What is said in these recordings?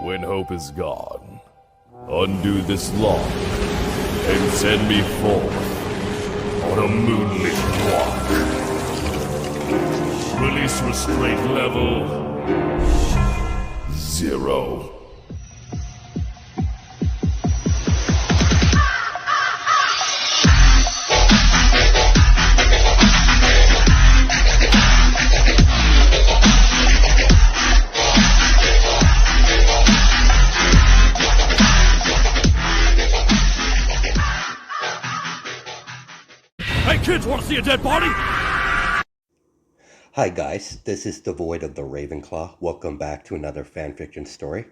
When hope is gone, undo this lock and send me forth on a moonlit walk. Release restraint level 0. Hey kids, wanna see a dead body? Hi guys, this is Devoid of the Ravenclaw. Welcome back to another fanfiction story.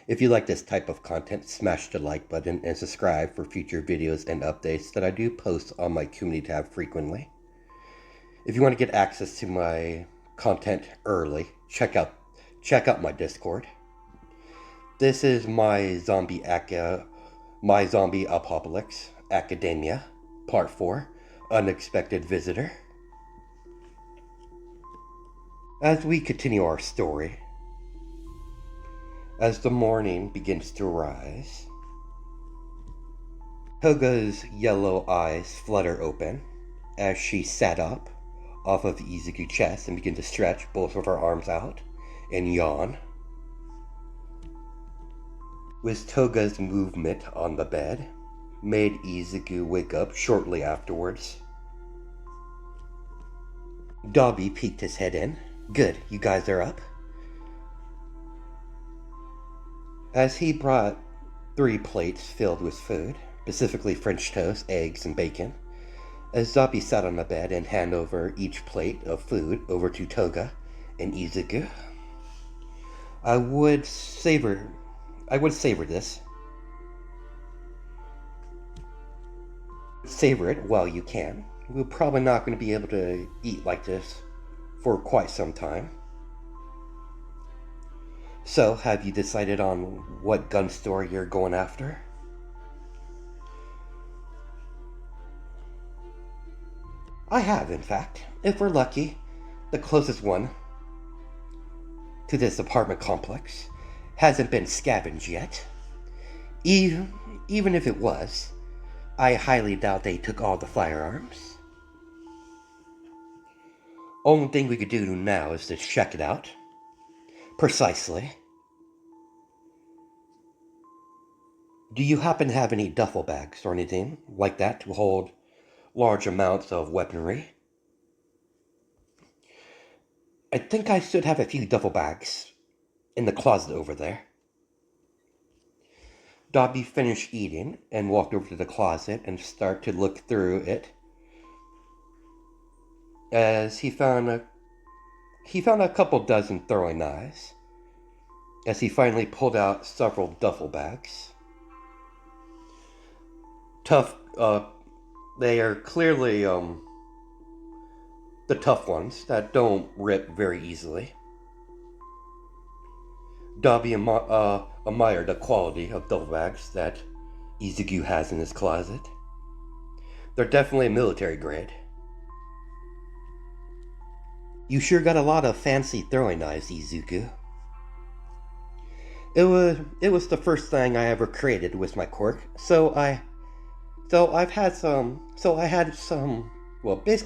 If you like this type of content, smash the like button and subscribe for future videos and updates that I do post on my community tab frequently. If you want to get access to my content early, check out my Discord. This is my zombie apocalypse academia, part 4, unexpected visitor. As we continue our story, as the morning begins to rise, Toga's yellow eyes flutter open as she sat up off of Izuku's chest and began to stretch both of her arms out and yawn. With Toga's movement on the bed made Izuku wake up shortly afterwards. Dobby peeked his head in. Good, you guys are up. As he brought 3 plates filled with food, specifically French toast, eggs, and bacon, as Dobby sat on the bed and handed over each plate of food over to Toga and Izuku. I would savor this. Savor it while you can. We're probably not going to be able to eat like this for quite some time. So, have you decided on what gun store you're going after? I have, in fact. If we're lucky, the closest one to this apartment complex hasn't been scavenged yet. Even if it was, I highly doubt they took all the firearms. Only thing we could do now is to check it out. Precisely. Do you happen to have any duffel bags or anything like that to hold large amounts of weaponry? I think I should have a few duffel bags in the closet over there. Dobby finished eating and walked over to the closet and started to look through it as he found a couple dozen throwing knives as he finally pulled out several duffel bags. They are clearly the tough ones that don't rip very easily. Dobby admired the quality of duffel bags that Izuku has in his closet. They're definitely military grade. You sure got a lot of fancy throwing knives, Izuku. It was the first thing I ever created with my quirk, I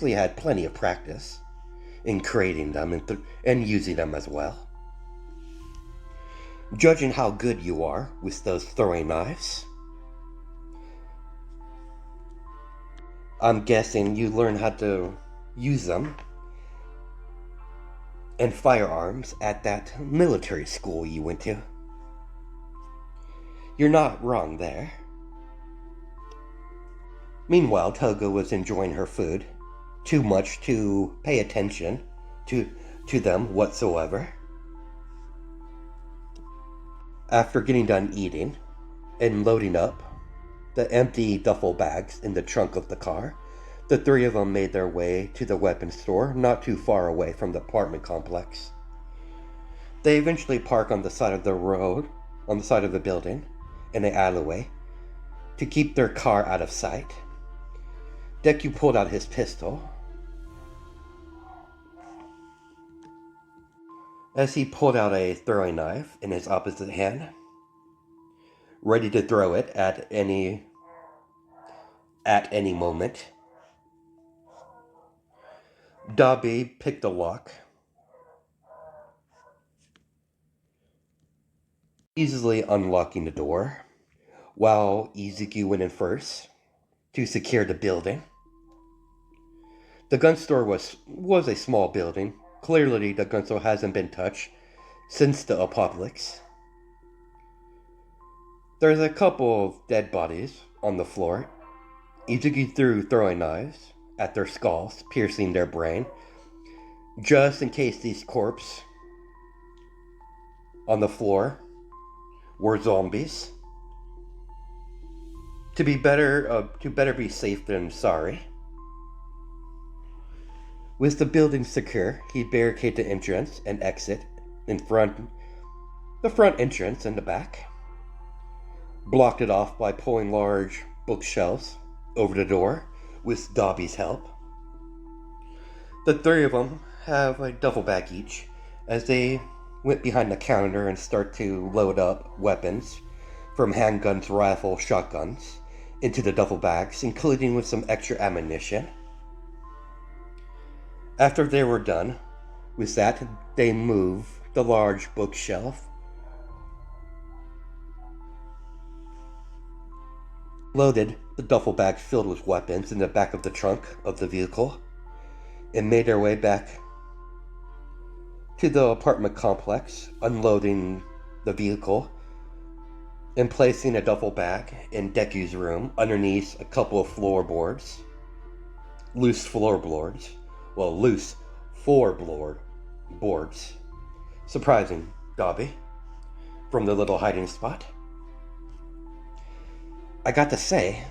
had plenty of practice in creating them and using them as well. Judging how good you are with those throwing knives, I'm guessing you learned how to use them and firearms at that military school you went to. You're not wrong there. Meanwhile, Toga was enjoying her food, too much to pay attention to them whatsoever. After getting done eating and loading up the empty duffel bags in the trunk of the car, the 3 of them made their way to the weapons store not too far away from the apartment complex. They eventually park on the side of the road, on the side of the building, in an alleyway, to keep their car out of sight. Deku pulled out his pistol. As he pulled out a throwing knife in his opposite hand, ready to throw it at any moment. Dobby picked the lock, easily unlocking the door, while Izuku went in first to secure the building. The gun store was a small building. Clearly, the gun store hasn't been touched since the apocalypse. There's a couple of dead bodies on the floor. Izuku threw throwing knives at their skulls, piercing their brain, just in case these corpses on the floor were zombies. To better be safe than sorry. With the building secure, he barricaded the entrance and exit the front entrance and the back. Blocked it off by pulling large bookshelves over the door with Dobby's help. The three of them have a duffel bag each as they went behind the counter and start to load up weapons from handguns, rifles, shotguns into the duffel bags, including with some extra ammunition. After they were done with that, they moved the large bookshelf, loaded the duffel bag filled with weapons in the back of the trunk of the vehicle, and made their way back to the apartment complex, unloading the vehicle and placing a duffel bag in Deku's room underneath a couple of loose floorboards. Surprising, Dobby, from the little hiding spot. I got to say,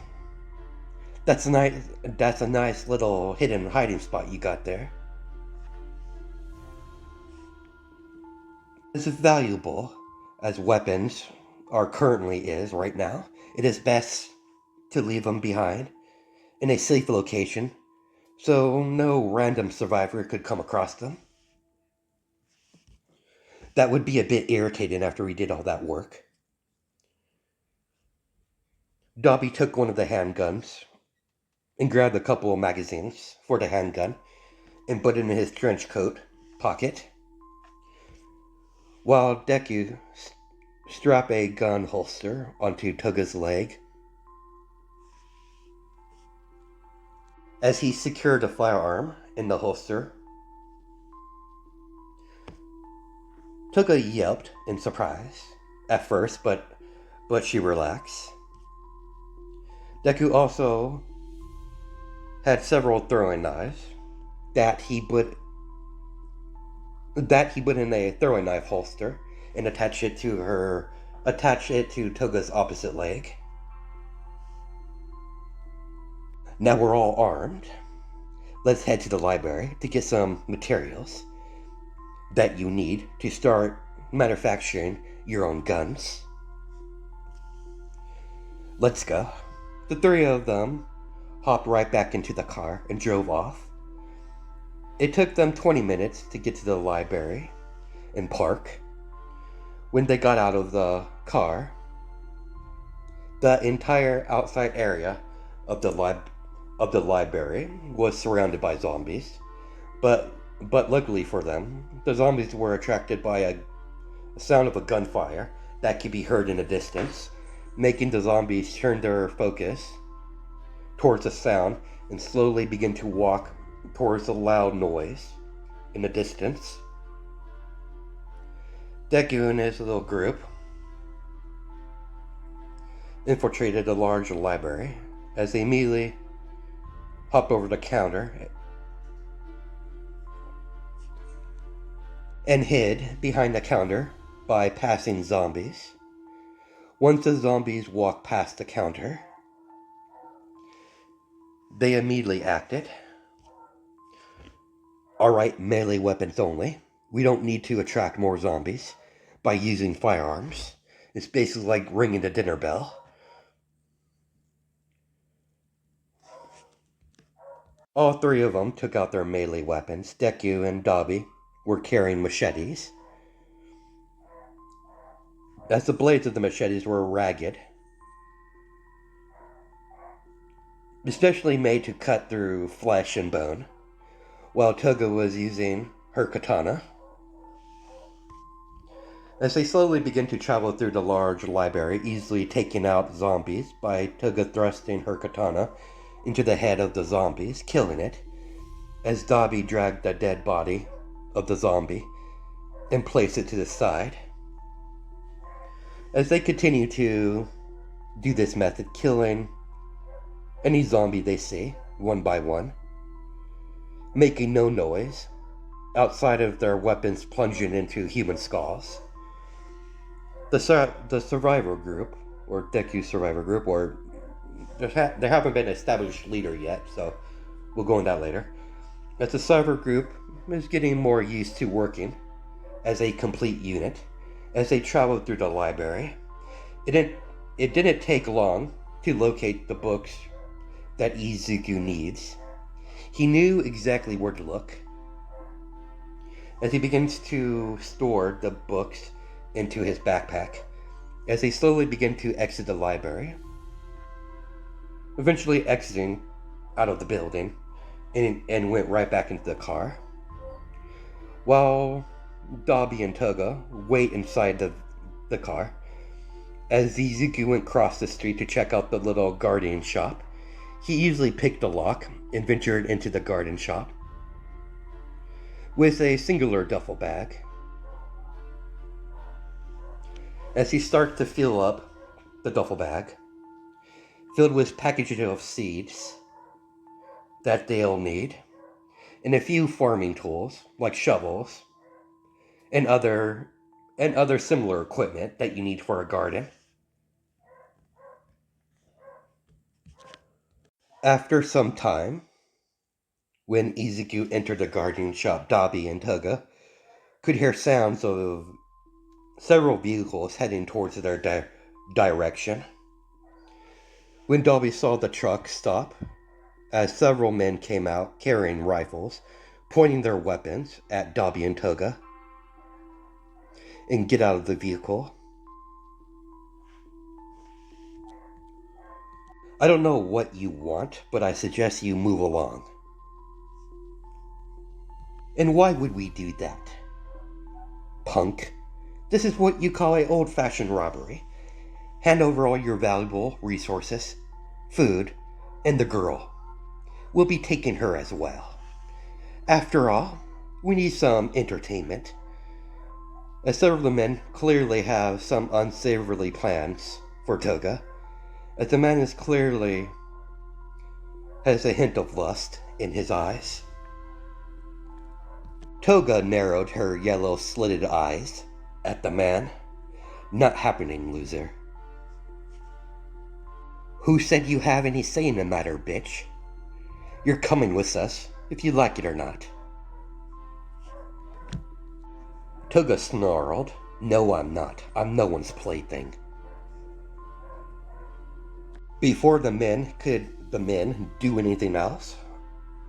that's a nice little hidden hiding spot you got there. As valuable as weapons currently is right now, it is best to leave them behind in a safe location so no random survivor could come across them. That would be a bit irritating after we did all that work. Dobby took one of the handguns and grabbed a couple of magazines for the handgun and put it in his trench coat pocket, while Deku strapped a gun holster onto Toga's leg. As he secured the firearm in the holster, Toga yelped in surprise at first, but she relaxed. Deku also had several throwing knives that he put in a throwing knife holster and attached it to Toga's opposite leg. Now we're all armed. Let's head to the library to get some materials that you need to start manufacturing your own guns. Let's go. The three of them hopped right back into the car and drove off. It took them 20 minutes to get to the library and park. When they got out of the car, the entire outside area of the library was surrounded by zombies, but luckily for them, the zombies were attracted by a sound of a gunfire that could be heard in the distance, making the zombies turn their focus towards the sound and slowly begin to walk towards the loud noise in the distance. Deku and his little group infiltrated a large library as they immediately hopped over the counter and hid behind the counter by passing zombies. Once the zombies walked past the counter, they immediately acted. Alright, melee weapons only. We don't need to attract more zombies by using firearms. It's basically like ringing the dinner bell. All three of them took out their melee weapons. Deku and Dobby were carrying machetes. as the blades of the machetes were ragged, especially made to cut through flesh and bone, while Toga was using her katana. As they slowly begin to travel through the large library, easily taking out zombies by Toga thrusting her katana into the head of the zombies, killing it, as Dabi dragged the dead body of the zombie and placed it to the side. As they continue to do this method, killing any zombie they see, one by one, making no noise, outside of their weapons plunging into human skulls. The survivor group, or Deku survivor group, or there haven't been an established leader yet, so we'll go into that later. As the survivor group is getting more used to working as a complete unit, as they traveled through the library, it didn't take long to locate the books that Izuku needs. He knew exactly where to look. As he begins to store the books into his backpack, as they slowly begin to exit the library, eventually exiting out of the building and went right back into the car, while Dabi and Toga wait inside the car. As Izuku went across the street to check out the little garden shop, he easily picked a lock and ventured into the garden shop with a singular duffel bag. As he starts to fill up the duffel bag, filled with packages of seeds that they'll need, and a few farming tools like shovels and other similar equipment that you need for a garden. After some time, when Izuku entered the garden shop, Dabi and Toga could hear sounds of several vehicles heading towards their direction. When Dabi saw the truck stop, as several men came out carrying rifles, pointing their weapons at Dabi and Toga, and get out of the vehicle. I don't know what you want, but I suggest you move along. And why would we do that? Punk. This is what you call an old-fashioned robbery. Hand over all your valuable resources, food, and the girl. We'll be taking her as well. After all, we need some entertainment. As several of the men clearly have some unsavory plans for Toga, as the man is clearly has a hint of lust in his eyes. Toga narrowed her yellow slitted eyes at the man. Not happening, loser. Who said you have any say in the matter, bitch? You're coming with us, if you like it or not. Toga snarled. No, I'm not. I'm no one's plaything. Before the men do anything else,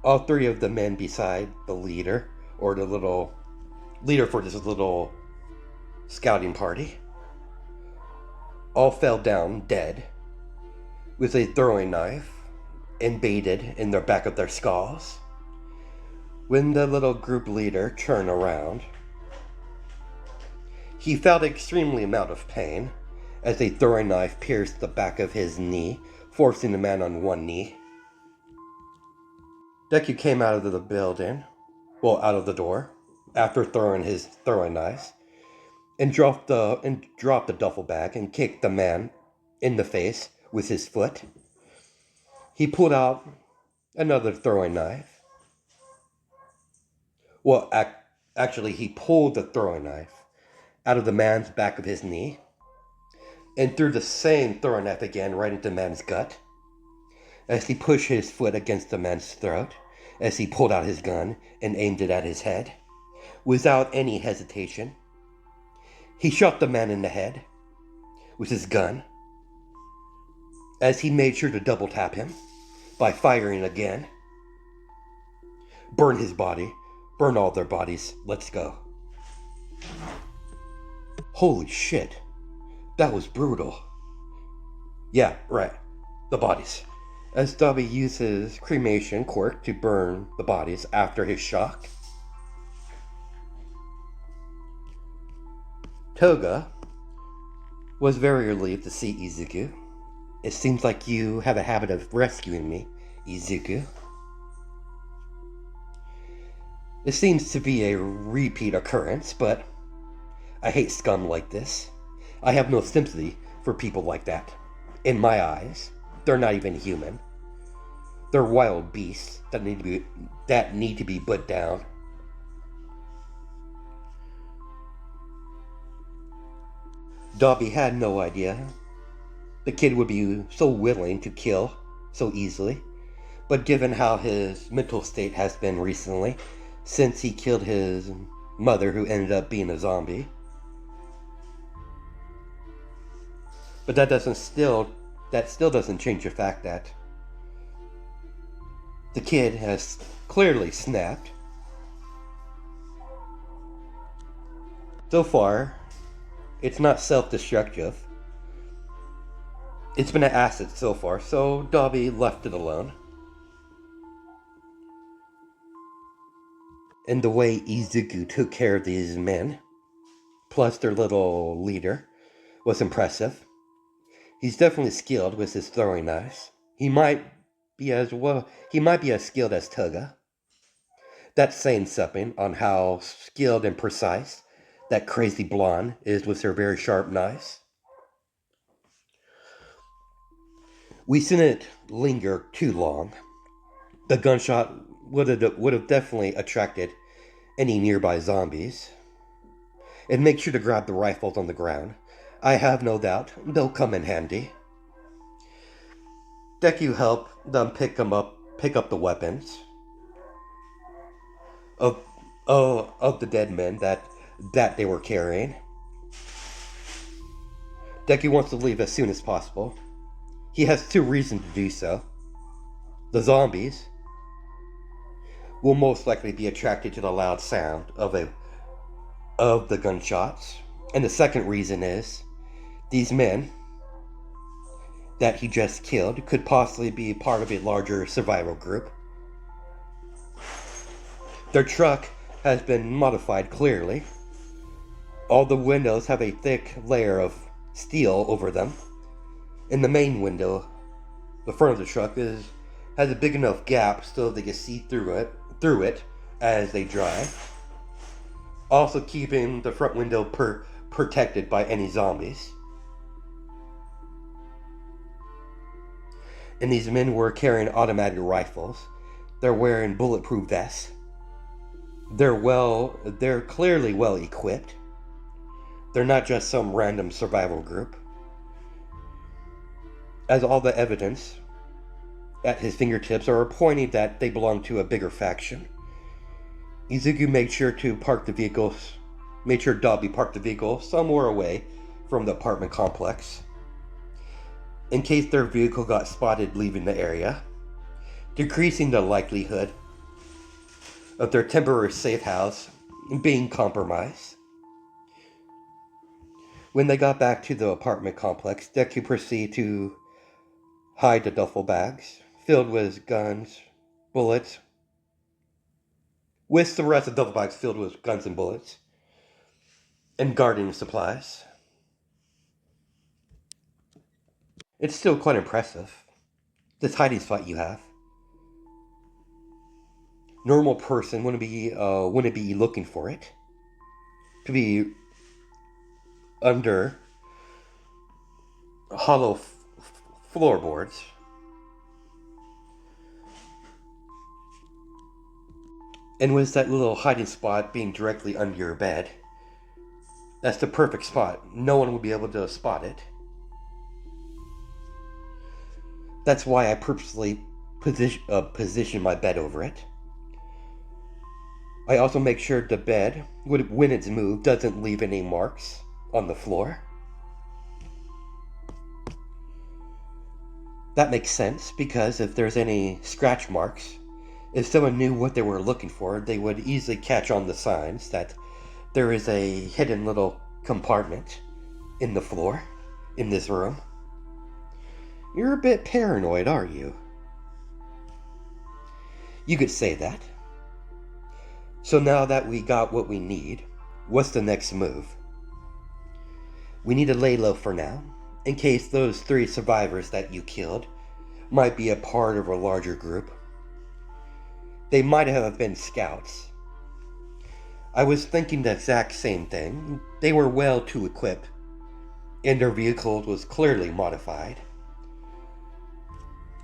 all three of the men beside the leader, or the little leader for this little scouting party, all fell down dead with a throwing knife embedded in the back of their skulls. When the little group leader turned around, he felt an extremely amount of pain as a throwing knife pierced the back of his knee, forcing the man on one knee. Deku came out of the building, out of the door, after throwing his throwing knives, and dropped the duffel bag and kicked the man in the face with his foot. He pulled out another throwing knife. Actually, he pulled the throwing knife out of the man's back of his knee and threw the same throwing knife again right into the man's gut as he pushed his foot against the man's throat, as he pulled out his gun and aimed it at his head. Without any hesitation, he shot the man in the head with his gun, as he made sure to double tap him by firing again. Burn his body. Burn all their bodies. Let's go. Holy shit. That was brutal. Yeah, right. The bodies. As Dobby uses cremation cork to burn the bodies after his shock. Toga was very relieved to see Izuku. It seems like you have a habit of rescuing me, Izuku. It seems to be a repeat occurrence, but I hate scum like this. I have no sympathy for people like that. In my eyes, they're not even human. They're wild beasts that need to be put down. Dobby had no idea the kid would be so willing to kill so easily, but given how his mental state has been recently, since he killed his mother who ended up being a zombie. But that still doesn't change the fact that the kid has clearly snapped. So far, it's not self-destructive. It's been an asset so far, so Dobby left it alone. And the way Izuku took care of these men, plus their little leader, was impressive. He's definitely skilled with his throwing knives. He might be as skilled as Toga. That's saying something on how skilled and precise that crazy blonde is with her very sharp knives. We shouldn't linger too long. The gunshot would have definitely attracted any nearby zombies. And make sure to grab the rifles on the ground. I have no doubt they'll come in handy. Deku helped them pick up the weapons of the dead men that they were carrying. Deku wants to leave as soon as possible. He has 2 reasons to do so. The zombies will most likely be attracted to the loud sound of the gunshots. And the second reason is, these men that he just killed could possibly be part of a larger survival group. Their truck has been modified clearly. All the windows have a thick layer of steel over them. In the main window, the front of the truck has a big enough gap so they can see through it as they drive. Also keeping the front window protected by any zombies. And these men were carrying automatic rifles. They're wearing bulletproof vests. They're clearly well equipped. They're not just some random survival group. As all the evidence at his fingertips are pointing that they belong to a bigger faction. Izuku made sure Dobby parked the vehicle somewhere away from the apartment complex, in case their vehicle got spotted leaving the area, decreasing the likelihood of their temporary safe house being compromised. When they got back to the apartment complex, Deku proceeded to hide the duffel bags filled with guns, bullets, with the rest of the duffel bags filled with guns and bullets, and gardening supplies. It's still quite impressive, this hiding spot you have. Normal person wouldn't be looking for it. To be under hollow floorboards. And with that little hiding spot being directly under your bed, that's the perfect spot. No one would be able to spot it. That's why I purposely position my bed over it. I also make sure the bed, when it's moved, doesn't leave any marks on the floor. That makes sense, because if there's any scratch marks, if someone knew what they were looking for, they would easily catch on the signs that there is a hidden little compartment in the floor. in this room. You're a bit paranoid, aren't you? You could say that. So now that we got what we need, what's the next move? We need to lay low for now, in case those 3 survivors that you killed might be a part of a larger group. They might have been scouts. I was thinking the exact same thing. They were well too equipped, and their vehicle was clearly modified.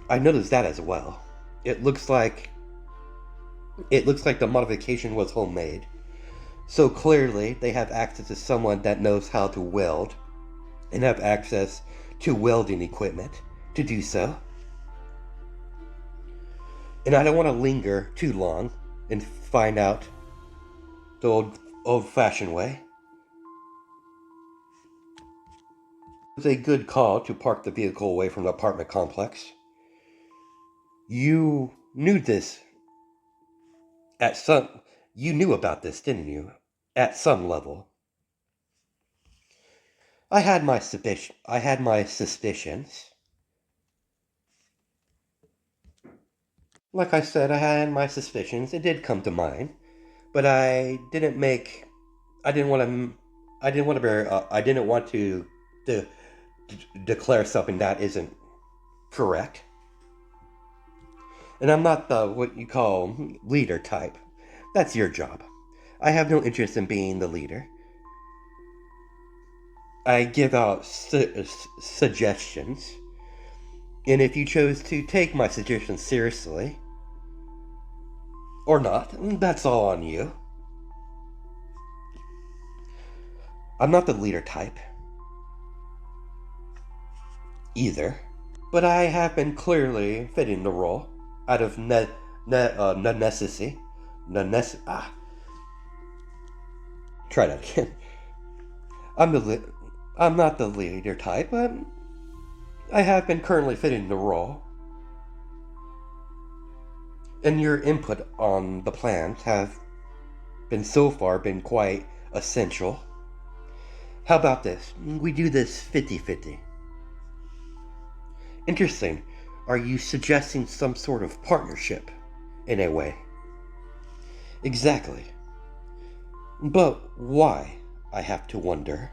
I noticed that as well. It looks like the modification was homemade. So clearly they have access to someone that knows how to weld and have access to welding equipment to do so. And I don't want to linger too long and find out the old-fashioned way. It was a good call to park the vehicle away from the apartment complex. You knew about this, didn't you? At some level. I had my suspicions. Like I said, I had my suspicions. It did come to mind, but I didn't want to declare something that isn't correct. And I'm not the what you call leader type. That's your job. I have no interest in being the leader. I give out suggestions, and if you chose to take my suggestions seriously, or not, that's all on you. I'm not the leader type, either, but I have been clearly fitting the role out of necessity. Try that again. I'm not the leader type, but I have been currently fitting the role. And your input on the plans have so far been quite essential. How about this? We do this 50-50. Interesting. Are you suggesting some sort of partnership, in a way? Exactly. But why, I have to wonder.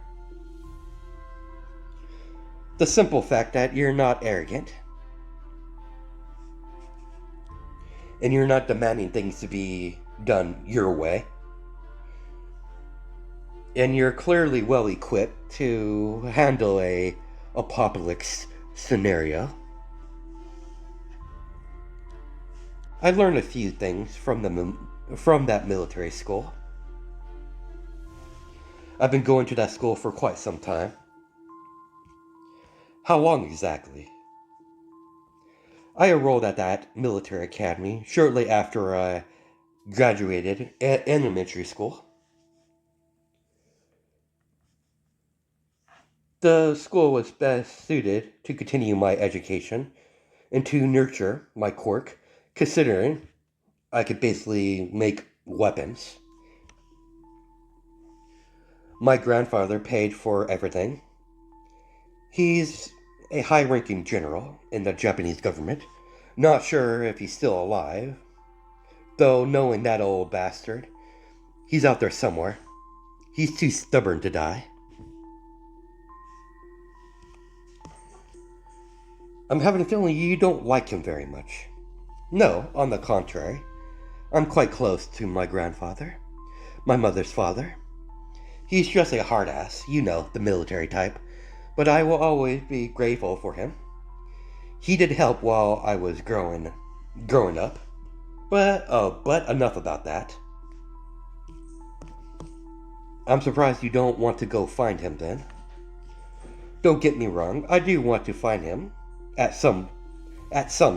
The simple fact that you're not arrogant, and you're not demanding things to be done your way, and you're clearly well equipped to handle a apocalypse scenario. I learned a few things from that military school. I've been going to that school for quite some time. How long exactly? I enrolled at that military academy shortly after I graduated elementary school. The school was best suited to continue my education and to nurture my quirk, considering I could basically make weapons. My grandfather paid for everything. He's a high-ranking general in the Japanese government. Not sure if he's still alive, though knowing that old bastard, he's out there somewhere. He's too stubborn to die. I'm having a feeling you don't like him very much. No, on the contrary. I'm quite close to my grandfather, my mother's father. He's just a hard ass, you know, the military type, but I will always be grateful for him. He did help while I was growing up. But enough about that. I'm surprised you don't want to go find him then. Don't get me wrong, I do want to find him at some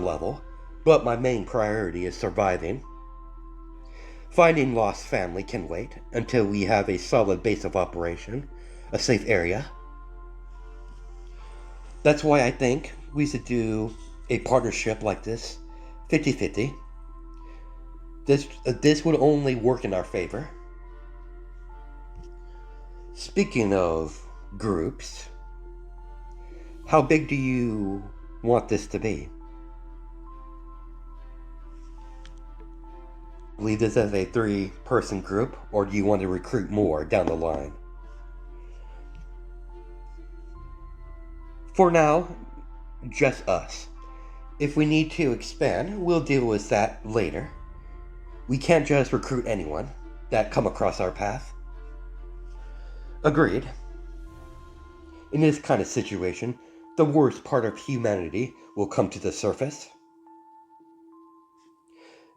level, but my main priority is surviving. Finding lost family can wait until we have a solid base of operation, a safe area. That's why I think we should do a partnership like this, 50-50. This would only work in our favor. Speaking of groups, How big do you want this to be? Leave this as a 3-person group, or do you want to recruit more down the line? For now, just us. If we need to expand, we'll deal with that later. We can't just recruit anyone that come across our path. Agreed. In this kind of situation, the worst part of humanity will come to the surface.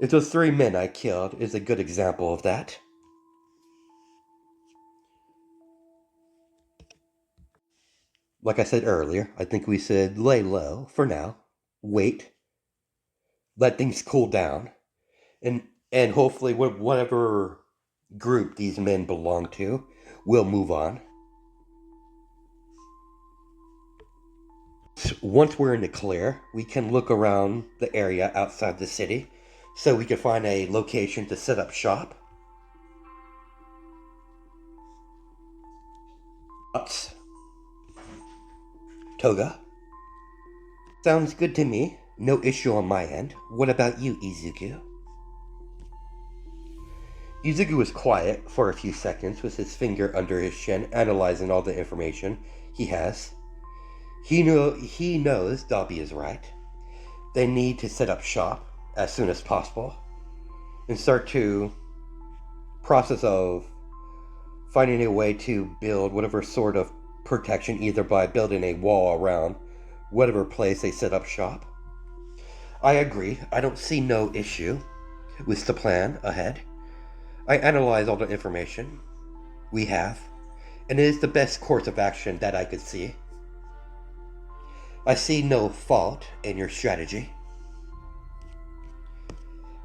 If those 3 men I killed is a good example of that. Like I said earlier, I think we should lay low for now, wait, let things cool down, and hopefully whatever group these men belong to will move on. Once we're in the clear, we can look around the area outside the city so we can find a location to set up shop. Thoughts? Toga? Sounds good to me. No issue on my end. What about you, Izuku? Izuku was quiet for a few seconds with his finger under his chin, analyzing all the information he has. He knows Dabi is right. They need to set up shop as soon as possible and start to process of finding a way to build whatever sort of protection, either by building a wall around whatever place they set up shop. I agree. I don't see no issue with the plan ahead. I analyze all the information we have, and it is the best course of action that I could see. I see no fault in your strategy.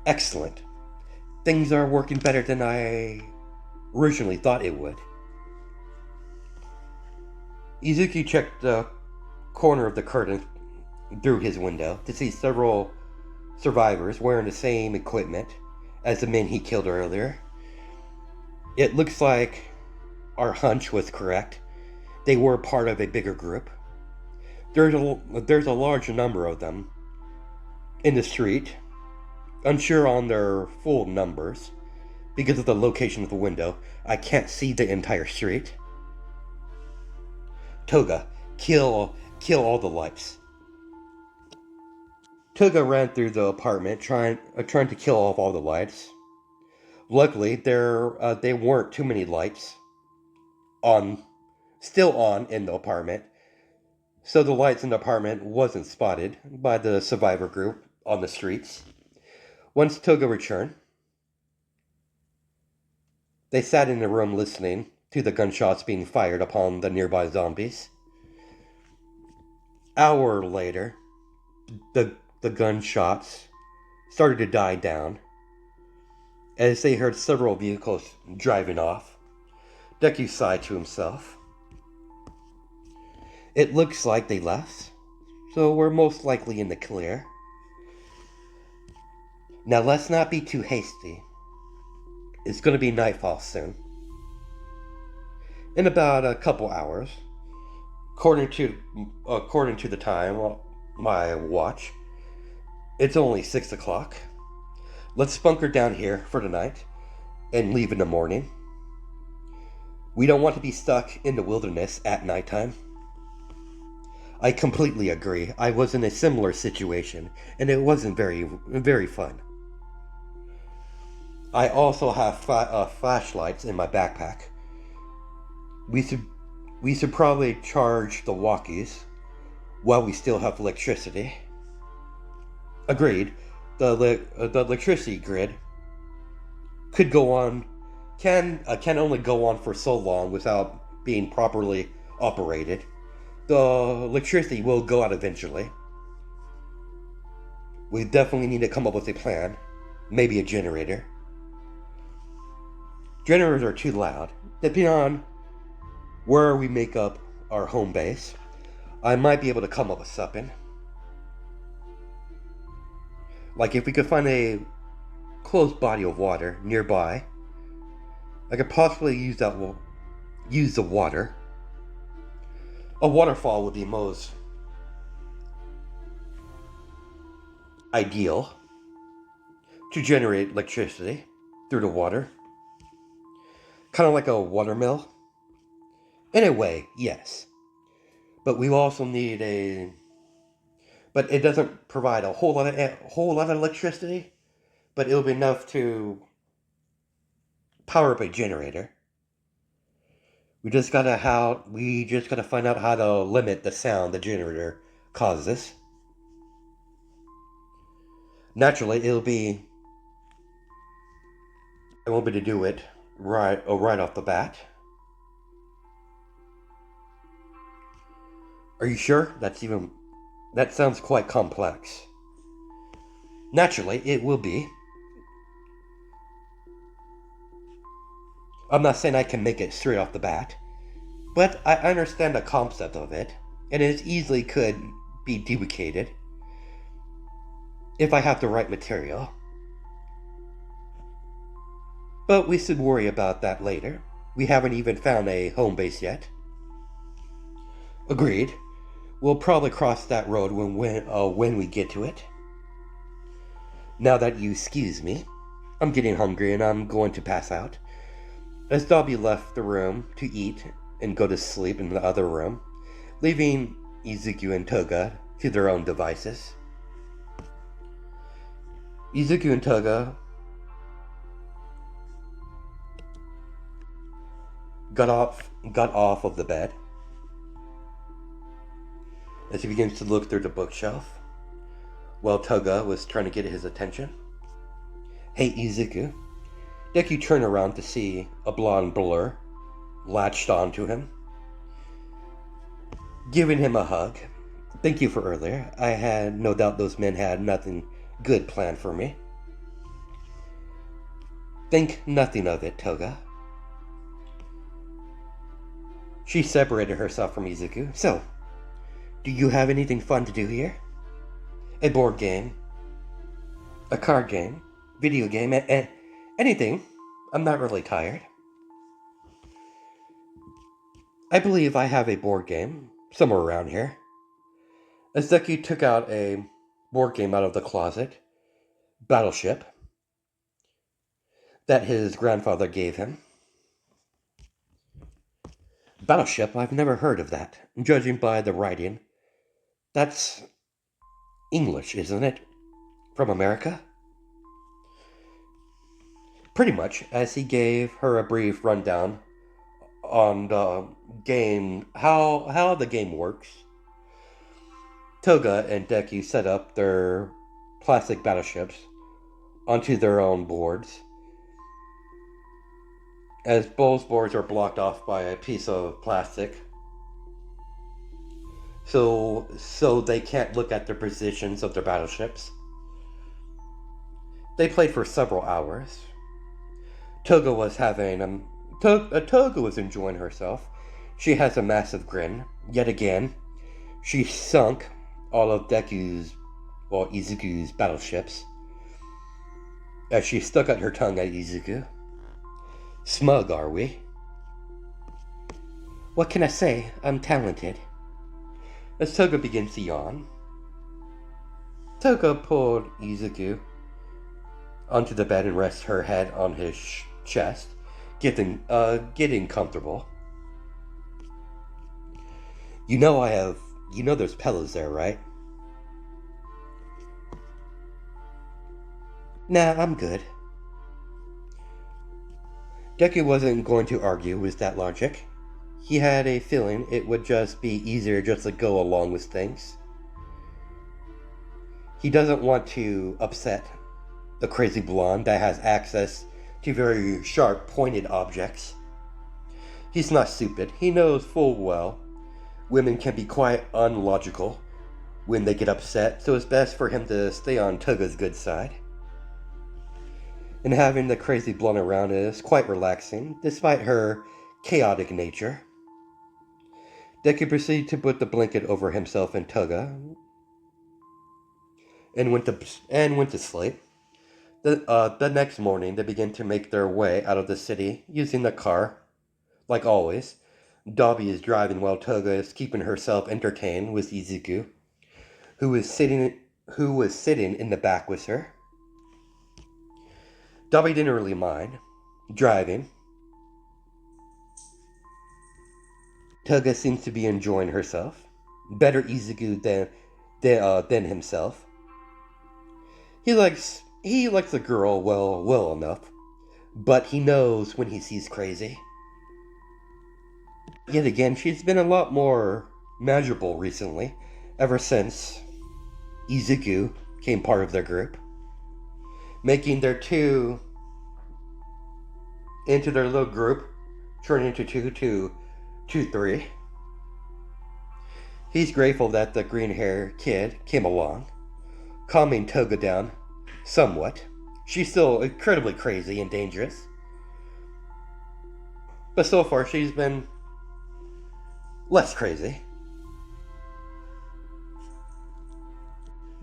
Excellent. Things are working better than I originally thought it would. Izuku checked the corner of the curtain through his window to see several survivors wearing the same equipment as the men he killed earlier. It looks like our hunch was correct. They were part of a bigger group. There's a large number of them in the street, unsure on their full numbers. Because of the location of the window, I can't see the entire street. Toga, kill all the lights. Toga ran through the apartment, trying to kill off all the lights. Luckily, there weren't too many lights still on in the apartment, so the lights in the apartment wasn't spotted by the survivor group on the streets. Once Toga returned, they sat in the room listening to the gunshots being fired upon the nearby zombies. Hour later, the gunshots started to die down as they heard several vehicles driving off. Deku sighed to himself. It looks like they left, so we're most likely in the clear. Now let's not be too hasty. It's going to be nightfall soon. In about a couple hours, according to the time on my watch, it's only 6 o'clock. Let's bunker down here for the night and leave in the morning. We don't want to be stuck in the wilderness at nighttime. I completely agree. I was in a similar situation, and it wasn't very fun. I also have flashlights in my backpack. We should probably charge the walkies while we still have electricity. Agreed. The electricity grid could go on, can only go on for so long without being properly operated. The electricity will go out eventually. We definitely need to come up with a plan. Maybe a generator. Generators are too loud. Depending on where we make up our home base, I might be able to come up with something. Like if we could find a close body of water nearby, I could possibly use the water. A waterfall would be most ideal to generate electricity through the water. Kind of like a watermill. In a way, yes. But we also need a... But it doesn't provide a whole lot of electricity. But it'll be enough to power up a generator. We just gotta find out how to limit the sound the generator causes. Naturally, I won't be able to do it right off the bat. Are you sure? That sounds quite complex. Naturally, it will be. I'm not saying I can make it straight off the bat, but I understand the concept of it, and it easily could be duplicated if I have the right material. But we should worry about that later. We haven't even found a home base yet. Agreed. We'll probably cross that road when we get to it. Now that you excuse me, I'm getting hungry and I'm going to pass out. As Dobby left the room to eat and go to sleep in the other room, leaving Izuku and Toga to their own devices. Izuku and Toga got off of the bed as he begins to look through the bookshelf while Toga was trying to get his attention. Hey, Izuku. Deku turned around to see a blonde blur latched onto him, giving him a hug. Thank you for earlier. I had no doubt those men had nothing good planned for me. Think nothing of it, Toga. She separated herself from Izuku. So, do you have anything fun to do here? A board game? A card game? Video game? Anything. I'm not really tired. I believe I have a board game somewhere around here. As Deku took out a board game out of the closet, Battleship, that his grandfather gave him. Battleship? I've never heard of that. Judging by the writing, that's English, isn't it? From America? Pretty much, as he gave her a brief rundown on the game, how the game works. Toga and Deku set up their plastic battleships onto their own boards, as both boards are blocked off by a piece of plastic, so they can't look at the positions of their battleships. They played for several hours. Toga was enjoying herself. She has a massive grin. Yet again, she sunk all of Izuku's battleships, as she stuck out her tongue at Izuku. Smug, are we? What can I say? I'm talented. As Toga begins to yawn, Toga pulled Izuku onto the bed and rests her head on his chest, getting comfortable. You know there's pillows there, right? Nah, I'm good. Deku wasn't going to argue with that logic. He had a feeling it would just be easier just to go along with things. He doesn't want to upset the crazy blonde that has access to very sharp, pointed objects. He's not stupid. He knows full well women can be quite unlogical when they get upset, so it's best for him to stay on Toga's good side. And having the crazy blonde around is quite relaxing, despite her chaotic nature. Deku proceeded to put the blanket over himself and Toga, and went to sleep. The next morning, they began to make their way out of the city using the car. Like always, Dobby is driving while Toga is keeping herself entertained with Izuku, who is sitting who was sitting in the back with her. Dobby didn't really mind driving. Toga seems to be enjoying herself. Better Izuku than himself. He likes the girl well enough, but he knows when he sees crazy. Yet again, she's been a lot more manageable recently, ever since Izuku became part of their group, making their two into their little group turn into two, three. He's grateful that the green hair kid came along, calming Toga down somewhat. She's still incredibly crazy and dangerous, but so far she's been less crazy.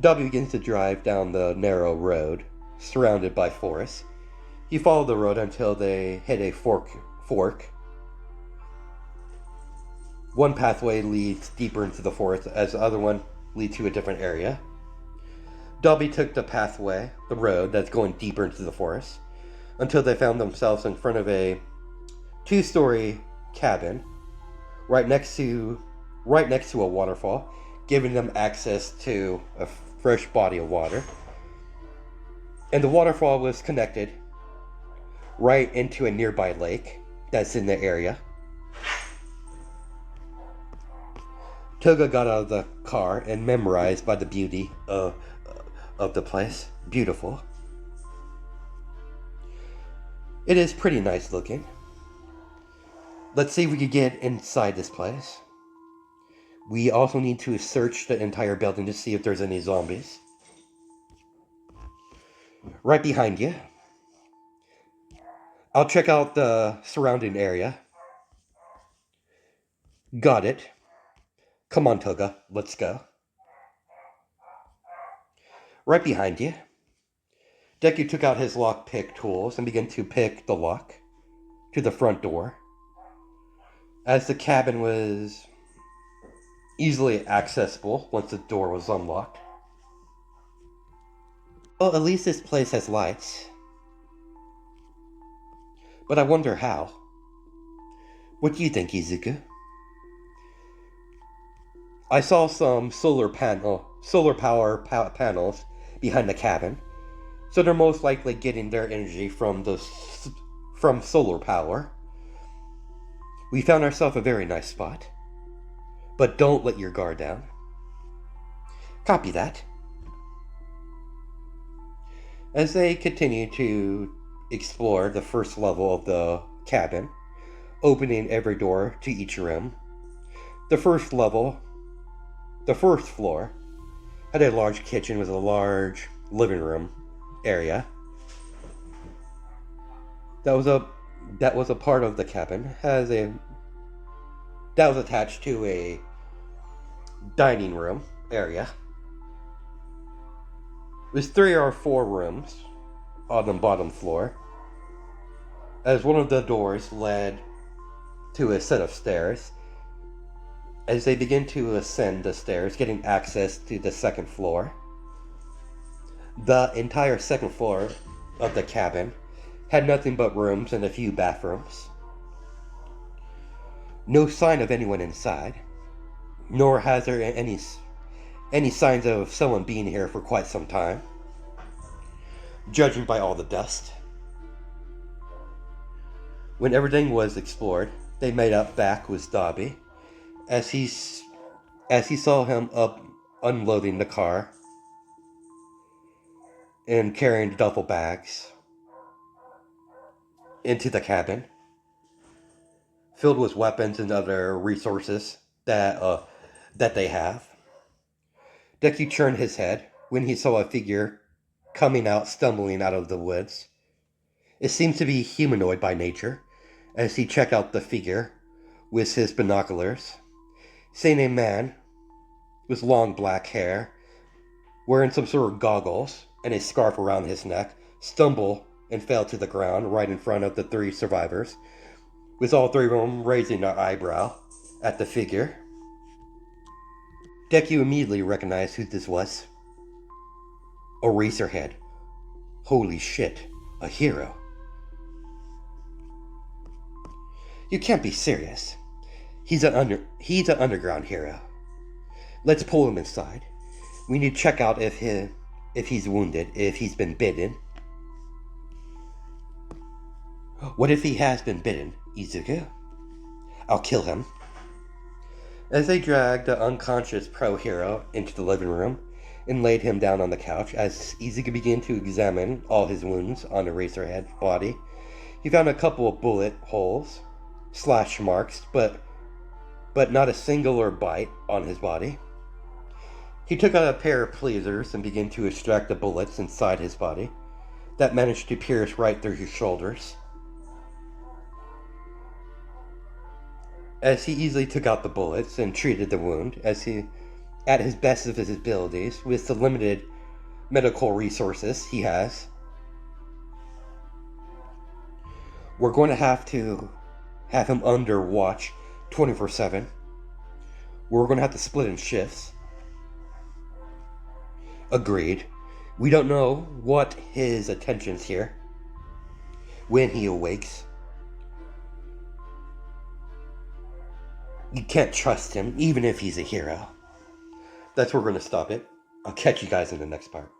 W begins to drive down the narrow road, surrounded by forests. He followed the road until they hit a fork. One pathway leads deeper into the forest, as the other one leads to a different area. Dobby took the road that's going deeper into the forest, until they found themselves in front of a 2-story cabin, right next to a waterfall, giving them access to a fresh body of water. And the waterfall was connected right into a nearby lake that's in the area. Toga got out of the car and memorized by the beauty of the place. Beautiful. It is pretty nice looking. Let's see if we can get inside this place. We also need to search the entire building to see if there's any zombies. Right behind you. I'll check out the surrounding area. Got it. Come on, Toga, let's go. Right behind you. Deku took out his lockpick tools and began to pick the lock to the front door, as the cabin was easily accessible once the door was unlocked. Well, at least this place has lights. But I wonder how. What do you think, Izuku? I saw some solar power panels behind the cabin, so they're most likely getting their energy from solar power. We found ourselves a very nice spot, but don't let your guard down. Copy that. As they continue to explore the first level of the cabin, opening every door to each room, the first floor had a large kitchen with a large living room area. That was a part of the cabin. That was attached to a dining room area. There's 3 or 4 rooms on the bottom floor, as one of the doors led to a set of stairs. As they begin to ascend the stairs, getting access to the second floor, the entire second floor of the cabin had nothing but rooms and a few bathrooms. No sign of anyone inside, nor has there any signs of someone being here for quite some time, judging by all the dust. When everything was explored, they made up back with Dobby, as he saw him unloading the car and carrying the duffel bags into the cabin, filled with weapons and other resources that they have. Deku turned his head when he saw a figure stumbling out of the woods. It seemed to be humanoid by nature, as he checked out the figure with his binoculars, seeing a man with long black hair, wearing some sort of goggles and a scarf around his neck, stumble and fell to the ground right in front of the 3 survivors, with all 3 of them raising their eyebrow at the figure. Deku immediately recognized who this was. Eraserhead. Holy shit, a hero. You can't be serious. He's an underground hero. Let's pull him inside. We need to check out if he's wounded, if he's been bitten. What if he has been bitten, Izuku? I'll kill him. As they dragged the unconscious pro hero into the living room and laid him down on the couch, as Izuku began to examine all his wounds on Eraserhead's body, he found a couple of bullet holes, slash marks, but not a singular bite on his body. He took out a pair of tweezers and began to extract the bullets inside his body that managed to pierce right through his shoulders. As he easily took out the bullets and treated the wound, as he, at his best of his abilities, with the limited medical resources he has, we're going to have him under watch 24/7. We're going to have to split in shifts. Agreed. We don't know what his intentions here when he awakes. You can't trust him, even if he's a hero. That's where we're going to stop it. I'll catch you guys in the next part.